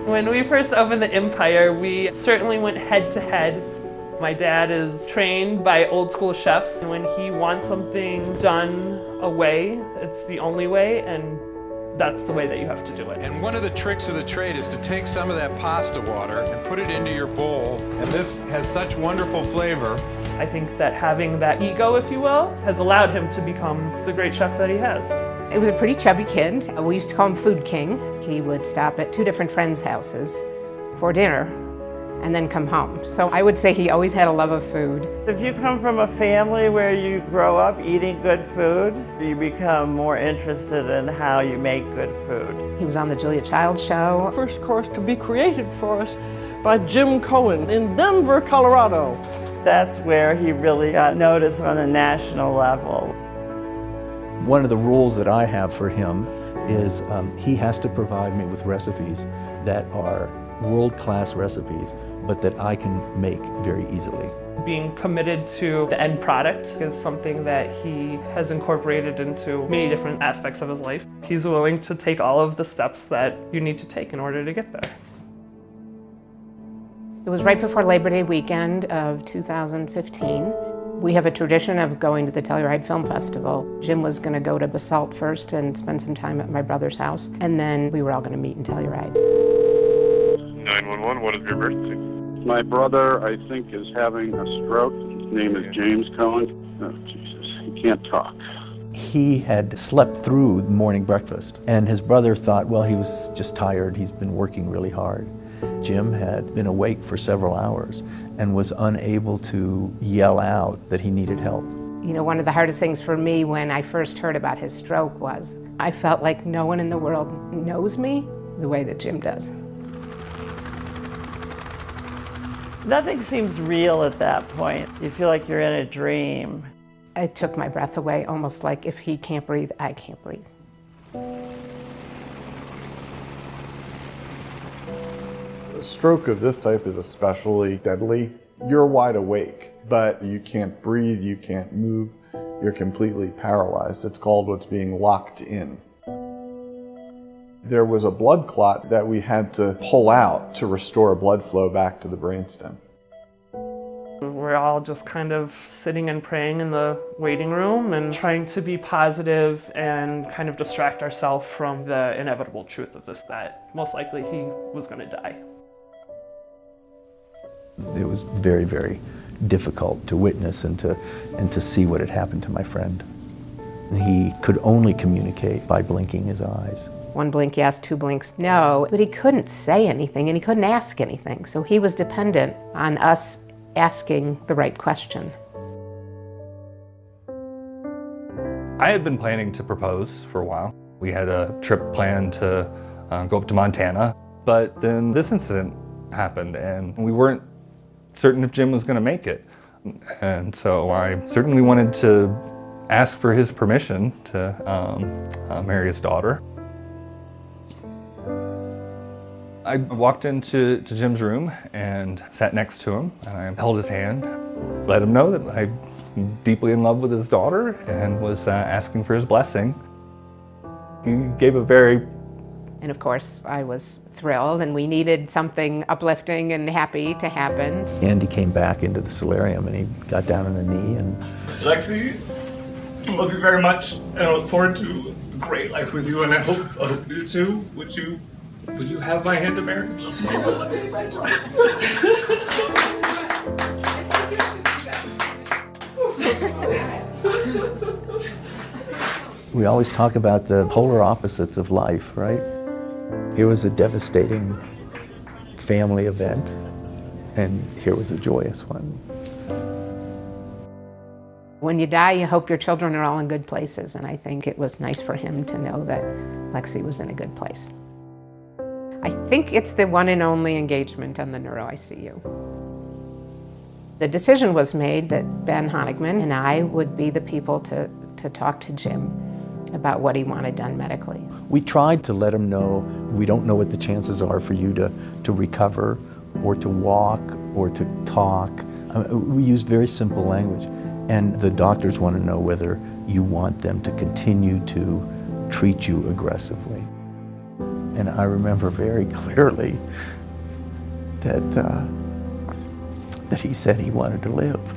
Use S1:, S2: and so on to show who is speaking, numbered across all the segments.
S1: When we first opened the Empire, we certainly went head to head. My dad is trained by old school chefs. When he wants something done a way, it's the only way, and that's the way that you have to do it.
S2: And one of the tricks of the trade is to take some of that pasta water and put it into your bowl. And this has such wonderful flavor.
S1: I think that having that ego, if you will, has allowed him to become the great chef that he has.
S3: He was a pretty chubby kid. We used to call him Food King. He would stop at 2 different friends' houses for dinner and then come home. So I would say he always had a love of food.
S4: If you come from a family where you grow up eating good food, you become more interested in how you make good food.
S3: He was on the UCHealth show.
S5: First course to be created for us by Jim Cohen in Denver, Colorado.
S4: That's where he really got noticed on a national level.
S6: One of the rules that I have for him is he has to provide me with recipes that are world-class recipes, but that I can make very easily.
S1: Being committed to the end product is something that he has incorporated into many different aspects of his life. He's willing to take all of the steps that you need to take in order to get there.
S3: It was right before Labor Day weekend of 2015. We have a tradition of going to the Telluride Film Festival. Jim was going to go to Basalt first and spend some time at my brother's house, and then we were all going to meet in Telluride.
S7: 911, what is your emergency?
S8: My brother, I think, is having a stroke. His name is James Cohen. Oh, Jesus, he can't talk.
S6: He had slept through the morning breakfast, and his brother thought, well, he was just tired. He's been working really hard. Jim had been awake for several hours and was unable to yell out that he needed help.
S3: You know, one of the hardest things for me when I first heard about his stroke was I felt like no one in the world knows me the way that Jim does.
S4: Nothing seems real at that point. You feel like you're in a dream.
S3: It took my breath away, almost like if he can't breathe, I can't breathe.
S9: A stroke of this type is especially deadly. You're wide awake, but you can't breathe, you can't move, you're completely paralyzed. It's called what's being locked in. There was a blood clot that we had to pull out to restore blood flow back to the brainstem.
S1: We're all just kind of sitting and praying in the waiting room and trying to be positive and kind of distract ourselves from the inevitable truth of this, that most likely he was going to die.
S6: It was very, very difficult to witness and to see what had happened to my friend. He could only communicate by blinking his eyes.
S3: 1 blink yes, 2 blinks no, but he couldn't say anything and he couldn't ask anything. So he was dependent on us asking the right question.
S10: I had been planning to propose for a while. We had a trip planned to go up to Montana, but then this incident happened and we weren't certain if Jim was going to make it. And so I certainly wanted to ask for his permission to marry his daughter. I walked into Jim's room and sat next to him, and I held his hand, let him know that I'm deeply in love with his daughter and was asking for his blessing. He gave a very...
S3: And of course, I was thrilled, and we needed something uplifting and happy to happen.
S6: Andy came back into the solarium and he got down on a knee and...
S11: Lexi, I love you very much, and I look forward to a great life with you, and I hope you do too. Would you have my hand in marriage?
S6: We always talk about the polar opposites of life, right? It was a devastating family event, and here was a joyous one.
S3: When you die, you hope your children are all in good places, and I think it was nice for him to know that Lexi was in a good place. I think it's the one and only engagement on the Neuro ICU. The decision was made that Ben Honigman and I would be the people to talk to Jim about what he wanted done medically.
S6: We tried to let him know we don't know what the chances are for you to recover or to walk or to talk. We used very simple language, and the doctors want to know whether you want them to continue to treat you aggressively. And I remember very clearly that he said he wanted to live.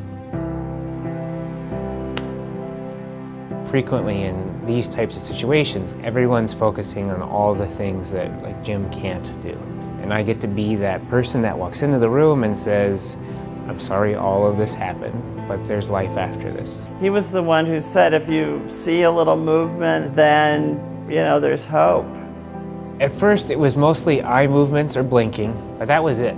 S7: Frequently in these types of situations, everyone's focusing on all the things that like Jim can't do. And I get to be that person that walks into the room and says, I'm sorry all of this happened, but there's life after this.
S4: He was the one who said, if you see a little movement, then, there's hope.
S7: At first, it was mostly eye movements or blinking, but that was it.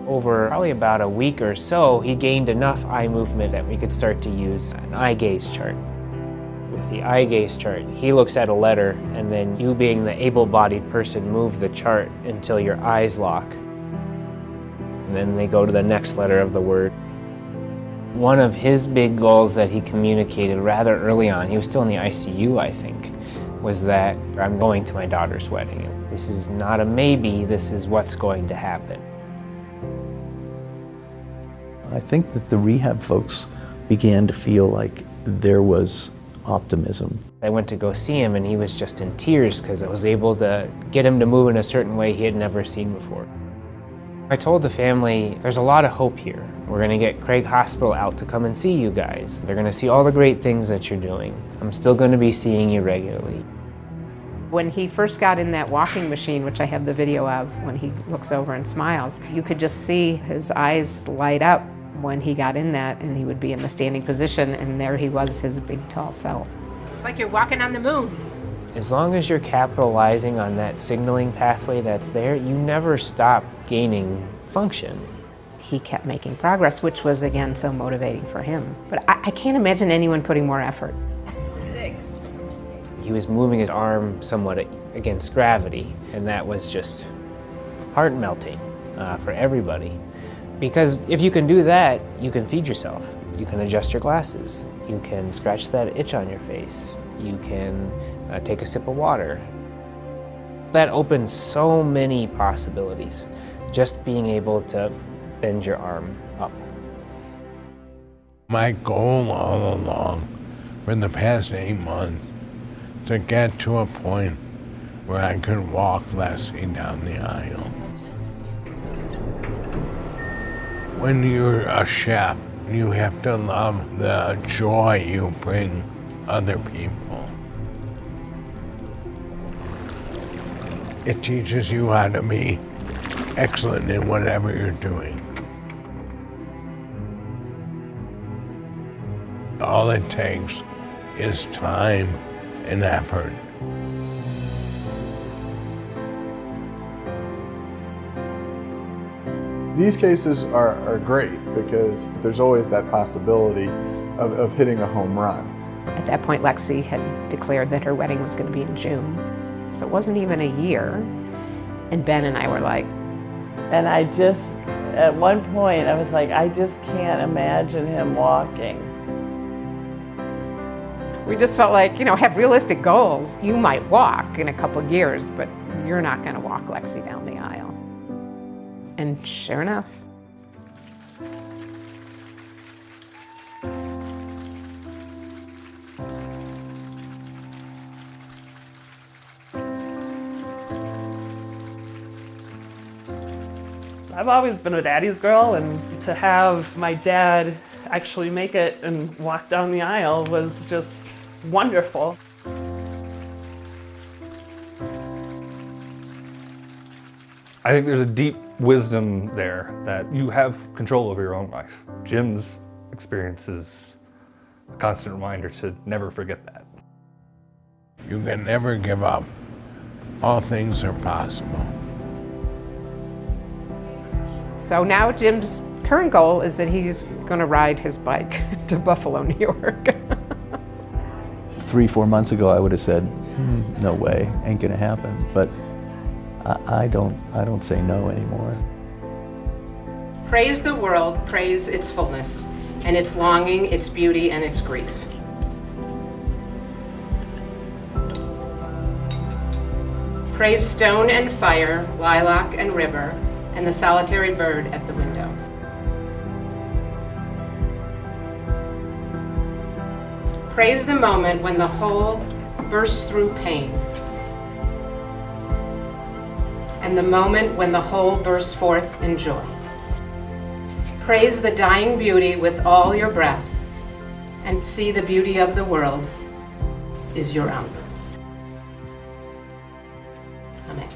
S7: Over probably about a week or so, he gained enough eye movement that we could start to use an eye gaze chart. With the eye gaze chart, he looks at a letter, and then you being the able-bodied person move the chart until your eyes lock. And then they go to the next letter of the word. One of his big goals that he communicated rather early on, he was still in the ICU, I think, was that I'm going to my daughter's wedding. This is not a maybe, this is what's going to happen.
S6: I think that the rehab folks began to feel like there was optimism.
S7: I went to go see him and he was just in tears because I was able to get him to move in a certain way he had never seen before. I told the family, there's a lot of hope here. We're gonna get Craig Hospital out to come and see you guys. They're gonna see all the great things that you're doing. I'm still gonna be seeing you regularly.
S3: When he first got in that walking machine, which I have the video of, when he looks over and smiles, you could just see his eyes light up when he got in that, and he would be in the standing position, and there he was, his big tall self. It's like you're walking on the moon.
S7: As long as you're capitalizing on that signaling pathway that's there, you never stop gaining function.
S3: He kept making progress, which was, again, so motivating for him. But I can't imagine anyone putting more effort.
S12: 6.
S7: He was moving his arm somewhat against gravity, and that was just heart-melting for everybody. Because if you can do that, you can feed yourself. You can adjust your glasses. You can scratch that itch on your face. You can take a sip of water. That opens so many possibilities, just being able to bend your arm up.
S13: My goal all along for the past 8 months to get to a point where I could walk Leslie down the aisle. When you're a chef, you have to love the joy you bring other people. It teaches you how to be excellent in whatever you're doing. All it takes is time and effort.
S9: These cases are great because there's always that possibility of hitting a home run.
S3: At that point, Lexi had declared that her wedding was going to be in June. So it wasn't even a year. And Ben and I were like...
S4: And at one point, I was like, I just can't imagine him walking.
S3: We just felt like, have realistic goals. You might walk in a couple of years, but you're not going to walk Lexi down the aisle. And sure enough.
S1: I've always been a daddy's girl, and to have my dad actually make it and walk down the aisle was just wonderful.
S10: I think there's a deep wisdom there that you have control over your own life. Jim's experience is a constant reminder to never forget that.
S13: You can never give up. All things are possible.
S3: So now Jim's current goal is that he's going to ride his bike to Buffalo, New York.
S6: 3-4 months ago, I would have said, no way, ain't gonna happen. But I don't say no anymore.
S3: Praise the world, praise its fullness, and its longing, its beauty, and its grief. Praise stone and fire, lilac and river, and the solitary bird at the window. Praise the moment when the whole bursts through pain. and the moment when the whole bursts forth in joy. Praise the dying beauty with all your breath, and see the beauty of the world is your own. Amen.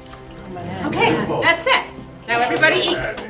S3: Okay, that's it. Now everybody eat.